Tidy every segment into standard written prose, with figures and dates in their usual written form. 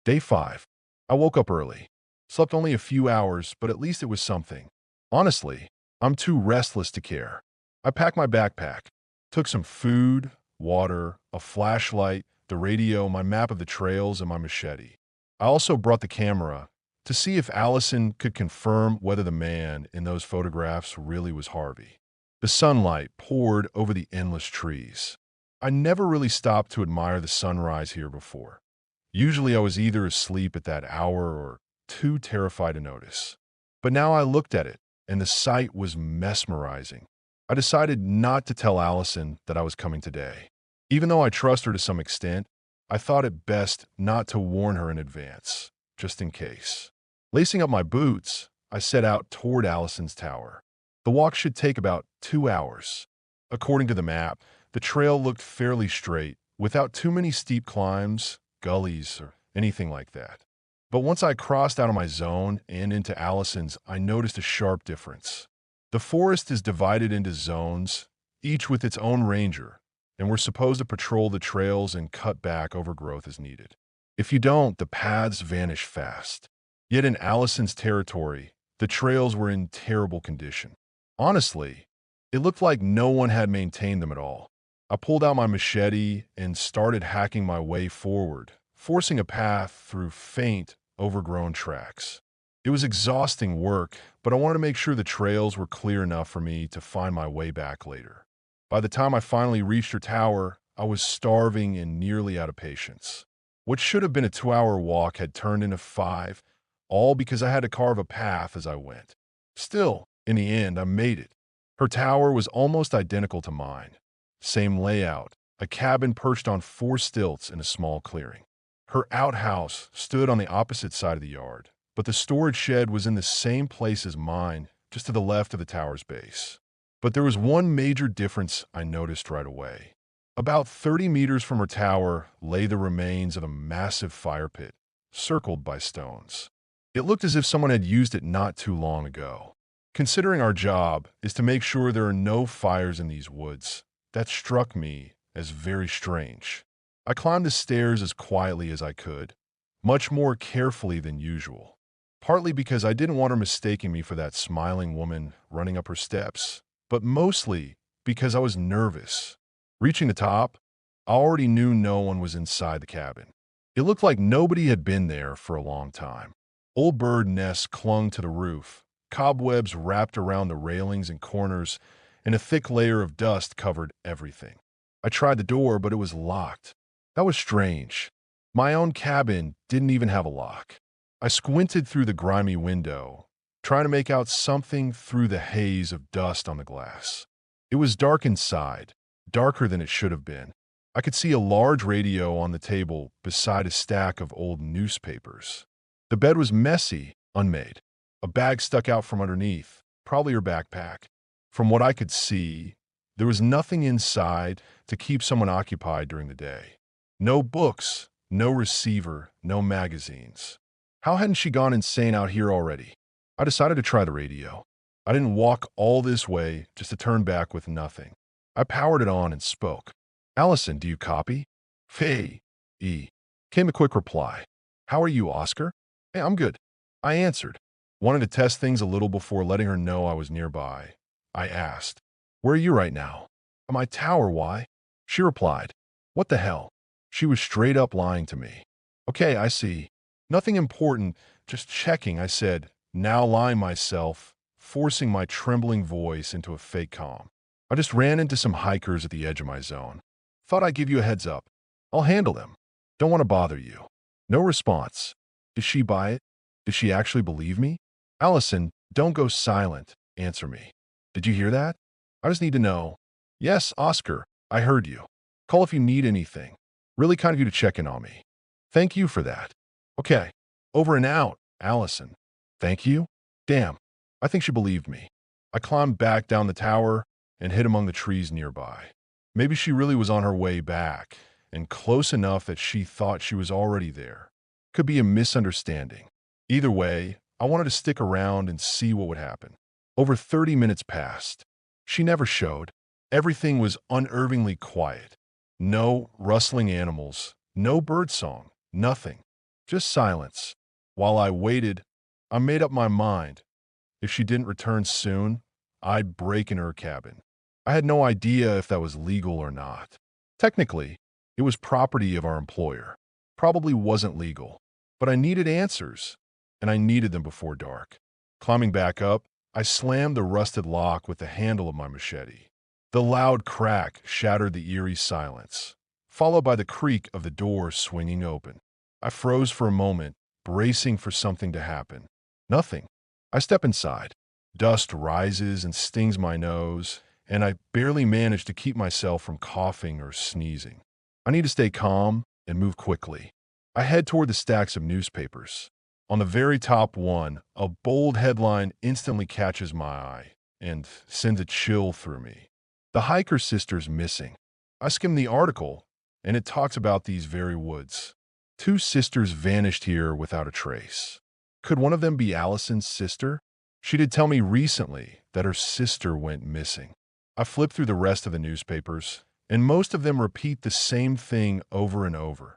Day 5. I woke up early. Slept only a few hours, but at least it was something. Honestly, I'm too restless to care. I packed my backpack, took some food, water, a flashlight, the radio, my map of the trails, and my machete. I also brought the camera to see if Allison could confirm whether the man in those photographs really was Harvey. The sunlight poured over the endless trees. I never really stopped to admire the sunrise here before. Usually I was either asleep at that hour or too terrified to notice. But now I looked at it, and the sight was mesmerizing. I decided not to tell Allison that I was coming today. Even though I trust her to some extent, I thought it best not to warn her in advance, just in case. Lacing up my boots, I set out toward Allison's tower. The walk should take about 2 hours. According to the map, the trail looked fairly straight, without too many steep climbs, gullies, or anything like that. But once I crossed out of my zone and into Allison's, I noticed a sharp difference. The forest is divided into zones, each with its own ranger, and we're supposed to patrol the trails and cut back overgrowth as needed. If you don't, the paths vanish fast. Yet in Allison's territory, the trails were in terrible condition. Honestly, it looked like no one had maintained them at all. I pulled out my machete and started hacking my way forward, forcing a path through faint, overgrown tracks. It was exhausting work, but I wanted to make sure the trails were clear enough for me to find my way back later. By the time I finally reached her tower, I was starving and nearly out of patience. What should have been a 2-hour walk had turned into 5, all because I had to carve a path as I went. Still, in the end, I made it. Her tower was almost identical to mine. Same layout, a cabin perched on 4 stilts in a small clearing. Her outhouse stood on the opposite side of the yard, but the storage shed was in the same place as mine, just to the left of the tower's base. But there was one major difference I noticed right away. About 30 meters from her tower lay the remains of a massive fire pit, circled by stones. It looked as if someone had used it not too long ago. Considering our job is to make sure there are no fires in these woods, that struck me as very strange. I climbed the stairs as quietly as I could, much more carefully than usual, partly because I didn't want her mistaking me for that smiling woman running up her steps, but mostly because I was nervous. Reaching the top, I already knew no one was inside the cabin. It looked like nobody had been there for a long time. Old bird nests clung to the roof, cobwebs wrapped around the railings and corners, and a thick layer of dust covered everything. I tried the door, but it was locked. That was strange. My own cabin didn't even have a lock. I squinted through the grimy window, trying to make out something through the haze of dust on the glass. It was dark inside, darker than it should have been. I could see a large radio on the table beside a stack of old newspapers. The bed was messy, unmade. A bag stuck out from underneath, probably her backpack. From what I could see, there was nothing inside to keep someone occupied during the day. No books, no receiver, no magazines. How hadn't she gone insane out here already? I decided to try the radio. I didn't walk all this way just to turn back with nothing. I powered it on and spoke. "Allison, do you copy?" "Hey, E," came a quick reply. "How are you, Oscar?" "Hey, I'm good," I answered. Wanted to test things a little before letting her know I was nearby. I asked, "Where are you right now?" "At my tower, why?" She replied, "What the hell?" She was straight up lying to me. "Okay, I see. Nothing important, just checking," I said, now lying myself, forcing my trembling voice into a fake calm. "I just ran into some hikers at the edge of my zone. Thought I'd give you a heads up. I'll handle them. Don't want to bother you." No response. Did she buy it? Did she actually believe me? "Allison, don't go silent. Answer me. Did you hear that? I just need to know." "Yes, Oscar, I heard you. Call if you need anything. Really kind of you to check in on me." "Thank you for that." "Okay, over and out, Allison." "Thank you?" Damn, I think she believed me. I climbed back down the tower and hid among the trees nearby. Maybe she really was on her way back, and close enough that she thought she was already there. Could be a misunderstanding. Either way, I wanted to stick around and see what would happen. Over 30 minutes passed. She never showed. Everything was unnervingly quiet. No rustling animals, no birdsong, nothing. Just silence. While I waited, I made up my mind. If she didn't return soon, I'd break into her cabin. I had no idea if that was legal or not. Technically, it was property of our employer. Probably wasn't legal. But I needed answers, and I needed them before dark. Climbing back up, I slammed the rusted lock with the handle of my machete. The loud crack shattered the eerie silence, followed by the creak of the door swinging open. I froze for a moment, bracing for something to happen. Nothing. I step inside. Dust rises and stings my nose, and I barely manage to keep myself from coughing or sneezing. I need to stay calm and move quickly. I head toward the stacks of newspapers. On the very top one, a bold headline instantly catches my eye and sends a chill through me. The hiker sisters missing. I skim the article, and it talks about these very woods. Two sisters vanished here without a trace. Could one of them be Allison's sister? She did tell me recently that her sister went missing. I flip through the rest of the newspapers, and most of them repeat the same thing over and over,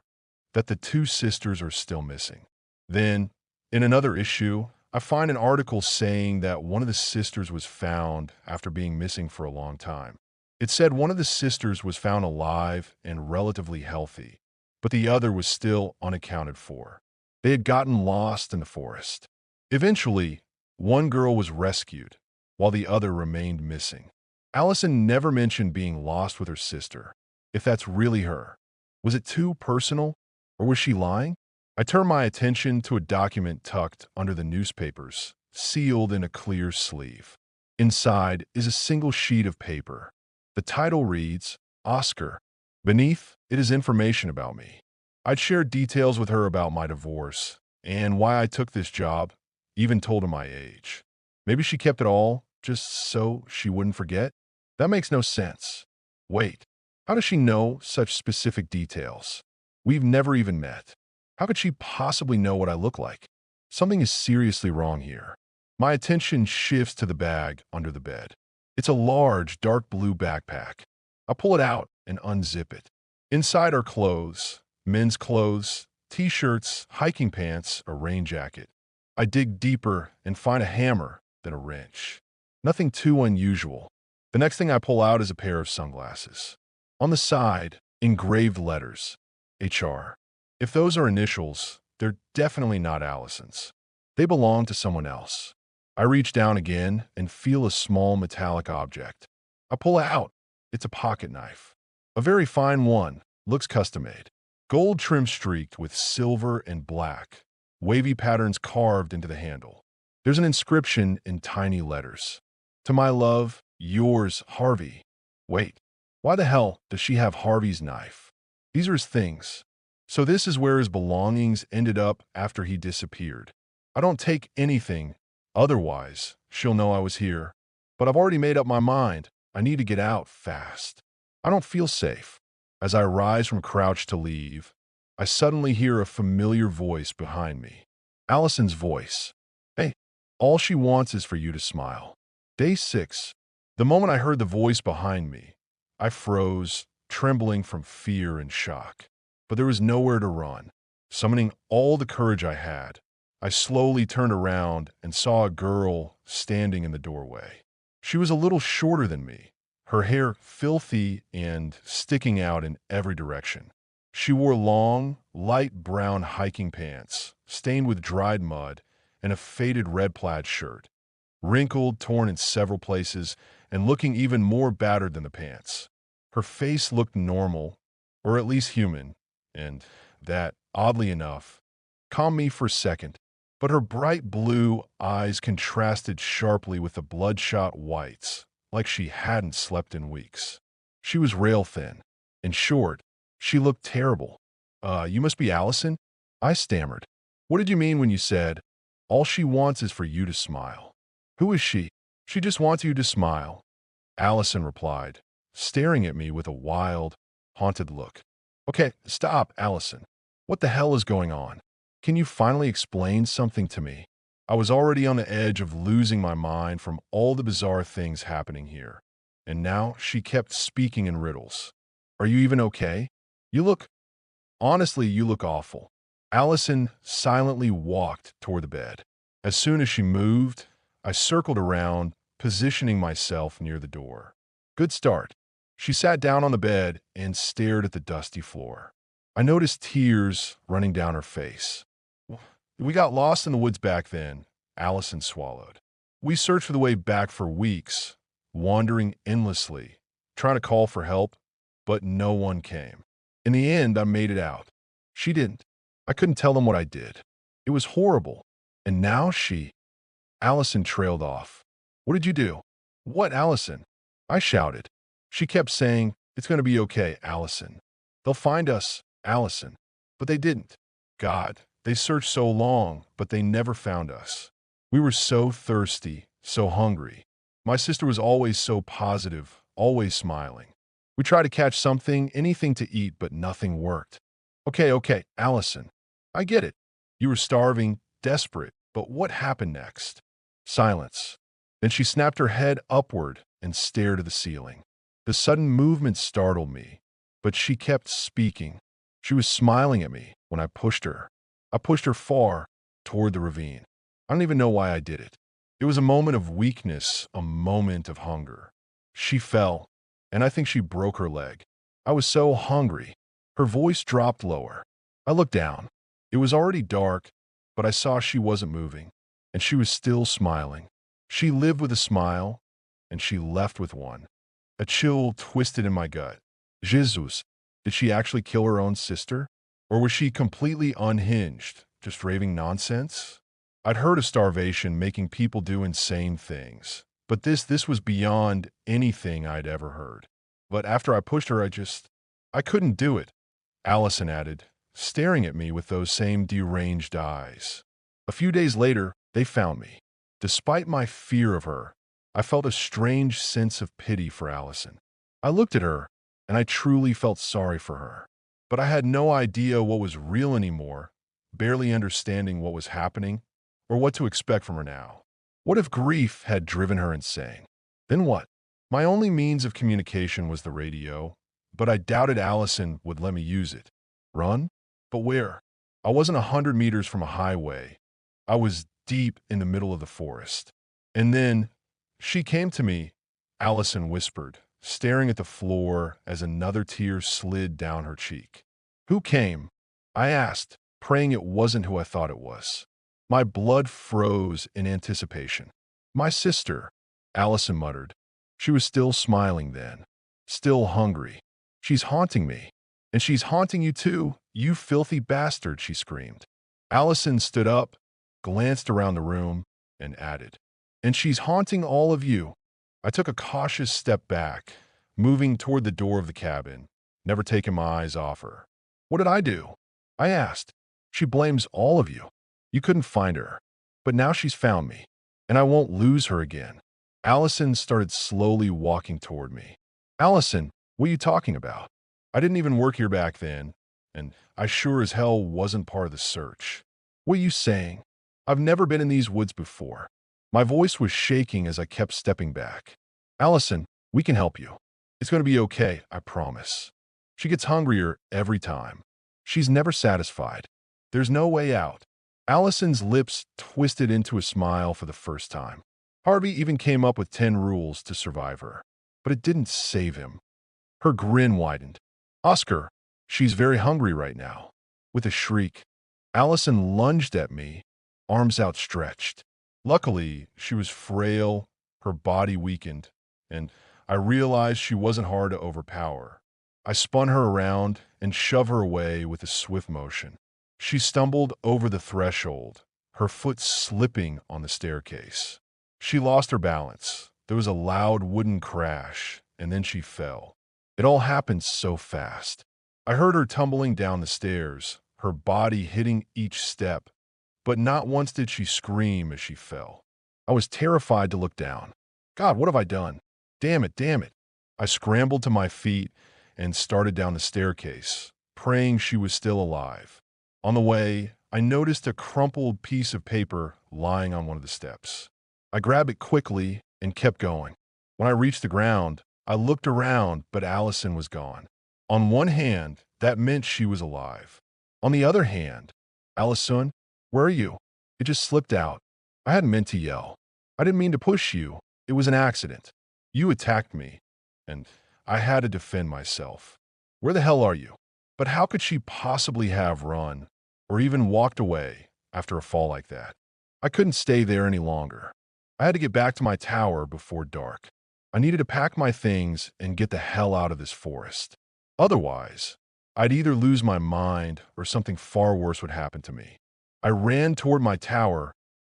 that the two sisters are still missing. Then, in another issue, I find an article saying that one of the sisters was found after being missing for a long time. It said one of the sisters was found alive and relatively healthy, but the other was still unaccounted for. They had gotten lost in the forest. Eventually, one girl was rescued, while the other remained missing. Allison never mentioned being lost with her sister. If that's really her, was it too personal, or was she lying? I turn my attention to a document tucked under the newspapers, sealed in a clear sleeve. Inside is a single sheet of paper. The title reads, Oscar. Beneath, it is information about me. I'd shared details with her about my divorce and why I took this job, even told her my age. Maybe she kept it all just so she wouldn't forget? That makes no sense. Wait, how does she know such specific details? We've never even met. How could she possibly know what I look like? Something is seriously wrong here. My attention shifts to the bag under the bed. It's a large, dark blue backpack. I pull it out and unzip it. Inside are clothes, men's clothes, t-shirts, hiking pants, a rain jacket. I dig deeper and find a hammer, then a wrench. Nothing too unusual. The next thing I pull out is a pair of sunglasses. On the side, engraved letters, HR. If those are initials, they're definitely not Allison's. They belong to someone else. I reach down again and feel a small metallic object. I pull it out. It's a pocket knife. A very fine one, looks custom-made. Gold trim streaked with silver and black, wavy patterns carved into the handle. There's an inscription in tiny letters. To my love, yours, Harvey. Wait, why the hell does she have Harvey's knife? These are his things. So this is where his belongings ended up after he disappeared. I don't take anything, otherwise she'll know I was here. But I've already made up my mind. I need to get out fast. I don't feel safe. As I rise from crouch to leave, I suddenly hear a familiar voice behind me. Allison's voice. Hey, all she wants is for you to smile. Day 6. The moment I heard the voice behind me, I froze, trembling from fear and shock. But there was nowhere to run. Summoning all the courage I had, I slowly turned around and saw a girl standing in the doorway. She was a little shorter than me, her hair filthy and sticking out in every direction. She wore long, light brown hiking pants, stained with dried mud, and a faded red plaid shirt, wrinkled, torn in several places, and looking even more battered than the pants. Her face looked normal, or at least human, and that, oddly enough, calmed me for a second. But her bright blue eyes contrasted sharply with the bloodshot whites, like she hadn't slept in weeks. She was rail thin. In short, she looked terrible. You must be Allison? I stammered. What did you mean when you said, all she wants is for you to smile? Who is she? She just wants you to smile, Allison replied, staring at me with a wild, haunted look. Okay, stop, Allison. What the hell is going on? Can you finally explain something to me? I was already on the edge of losing my mind from all the bizarre things happening here. And now she kept speaking in riddles. Are you even okay? Honestly, you look awful. Allison silently walked toward the bed. As soon as she moved, I circled around, positioning myself near the door. Good start. She sat down on the bed and stared at the dusty floor. I noticed tears running down her face. We got lost in the woods back then, Allison swallowed. We searched for the way back for weeks, wandering endlessly, trying to call for help, but no one came. In the end, I made it out. She didn't. I couldn't tell them what I did. It was horrible. And now Allison trailed off. What did you do? What, Allison? I shouted. She kept saying, it's going to be okay, Allison. They'll find us, Allison. But they didn't. God, they searched so long, but they never found us. We were so thirsty, so hungry. My sister was always so positive, always smiling. We tried to catch something, anything to eat, but nothing worked. Okay, Allison. I get it. You were starving, desperate, but what happened next? Silence. Then she snapped her head upward and stared at the ceiling. The sudden movement startled me, but she kept speaking. She was smiling at me when I pushed her. I pushed her far toward the ravine. I don't even know why I did it. It was a moment of weakness, a moment of hunger. She fell, and I think she broke her leg. I was so hungry. Her voice dropped lower. I looked down. It was already dark, but I saw she wasn't moving, and she was still smiling. She lived with a smile, and she left with one. A chill twisted in my gut. Jesus, did she actually kill her own sister? Or was she completely unhinged, just raving nonsense? I'd heard of starvation making people do insane things, but this was beyond anything I'd ever heard. But after I pushed her, I couldn't do it, Allison added, staring at me with those same deranged eyes. A few days later, they found me. Despite my fear of her, I felt a strange sense of pity for Allison. I looked at her, and I truly felt sorry for her. But I had no idea what was real anymore, barely understanding what was happening or what to expect from her now. What if grief had driven her insane? Then what? My only means of communication was the radio, but I doubted Allison would let me use it. Run? But where? I wasn't 100 meters from a highway. I was deep in the middle of the forest. And then she came to me, Allison whispered, staring at the floor as another tear slid down her cheek. Who came? I asked, praying it wasn't who I thought it was. My blood froze in anticipation. My sister, Allison muttered. She was still smiling then, still hungry. She's haunting me. And she's haunting you too, you filthy bastard, she screamed. Allison stood up, glanced around the room, and added, and she's haunting all of you. I took a cautious step back, moving toward the door of the cabin, never taking my eyes off her. What did I do? I asked. She blames all of you. You couldn't find her, but now she's found me, and I won't lose her again. Allison started slowly walking toward me. Allison, what are you talking about? I didn't even work here back then, and I sure as hell wasn't part of the search. What are you saying? I've never been in these woods before. My voice was shaking as I kept stepping back. Allison, we can help you. It's going to be okay, I promise. She gets hungrier every time. She's never satisfied. There's no way out. Allison's lips twisted into a smile for the first time. Harvey even came up with 10 rules to survive her, but it didn't save him. Her grin widened. Oscar, she's very hungry right now. With a shriek, Allison lunged at me, arms outstretched. Luckily, she was frail, her body weakened, and I realized she wasn't hard to overpower. I spun her around and shoved her away with a swift motion. She stumbled over the threshold, her foot slipping on the staircase. She lost her balance. There was a loud wooden crash, and then she fell. It all happened so fast. I heard her tumbling down the stairs, her body hitting each step, but not once did she scream as she fell. I was terrified to look down. God, what have I done? Damn it. I scrambled to my feet and started down the staircase, praying she was still alive. On the way, I noticed a crumpled piece of paper lying on one of the steps. I grabbed it quickly and kept going. When I reached the ground, I looked around, but Allison was gone. On one hand, that meant she was alive. On the other hand, Allison, where are you? It just slipped out. I hadn't meant to yell. I didn't mean to push you. It was an accident. You attacked me, and I had to defend myself. Where the hell are you? But how could she possibly have run or even walked away after a fall like that? I couldn't stay there any longer. I had to get back to my tower before dark. I needed to pack my things and get the hell out of this forest. Otherwise, I'd either lose my mind or something far worse would happen to me. I ran toward my tower,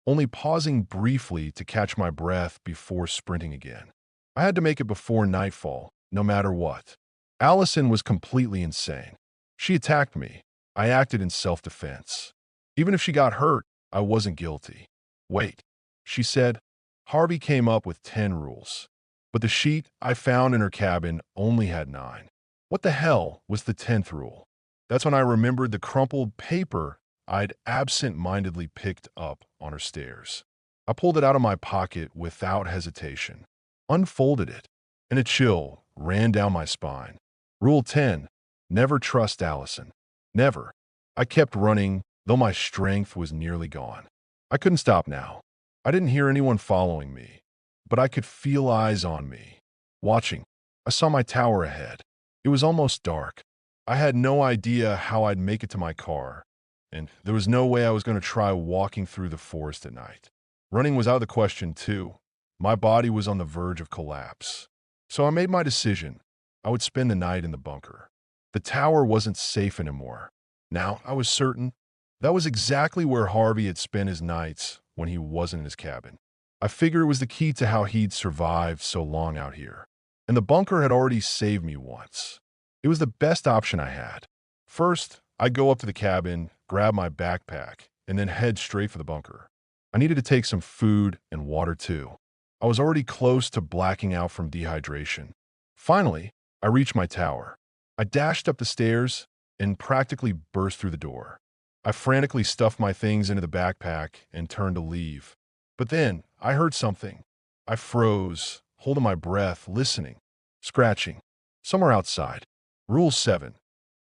only pausing briefly to catch my breath before sprinting again. I had to make it before nightfall, no matter what. Allison was completely insane. She attacked me. I acted in self-defense. Even if she got hurt, I wasn't guilty. Wait, she said. Harvey came up with 10 rules, but the sheet I found in her cabin only had 9. What the hell was the 10th rule? That's when I remembered the crumpled paper I'd absent-mindedly picked up on her stairs. I pulled it out of my pocket without hesitation, unfolded it, and a chill ran down my spine. Rule 10, never trust Allison. Never. I kept running, though my strength was nearly gone. I couldn't stop now. I didn't hear anyone following me, but I could feel eyes on me, watching. I saw my tower ahead. It was almost dark. I had no idea how I'd make it to my car, and there was no way I was going to try walking through the forest at night. Running was out of the question, too. My body was on the verge of collapse. So I made my decision. I would spend the night in the bunker. The tower wasn't safe anymore. Now I was certain that was exactly where Harvey had spent his nights when he wasn't in his cabin. I figured it was the key to how he'd survived so long out here. And the bunker had already saved me once. It was the best option I had. First, I'd go up to the cabin, grab my backpack, and then head straight for the bunker. I needed to take some food and water too. I was already close to blacking out from dehydration. Finally, I reached my tower. I dashed up the stairs and practically burst through the door. I frantically stuffed my things into the backpack and turned to leave. But then I heard something. I froze, holding my breath, listening, scratching, somewhere outside. Rule 7.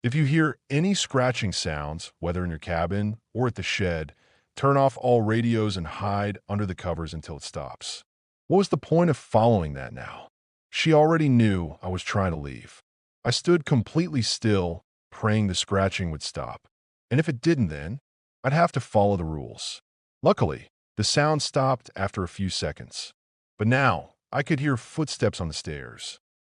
If you hear any scratching sounds, whether in your cabin or at the shed, turn off all radios and hide under the covers until it stops. What was the point of following that now? She already knew I was trying to leave. I stood completely still, praying the scratching would stop. And if it didn't then, I'd have to follow the rules. Luckily, the sound stopped after a few seconds. But now, I could hear footsteps on the stairs.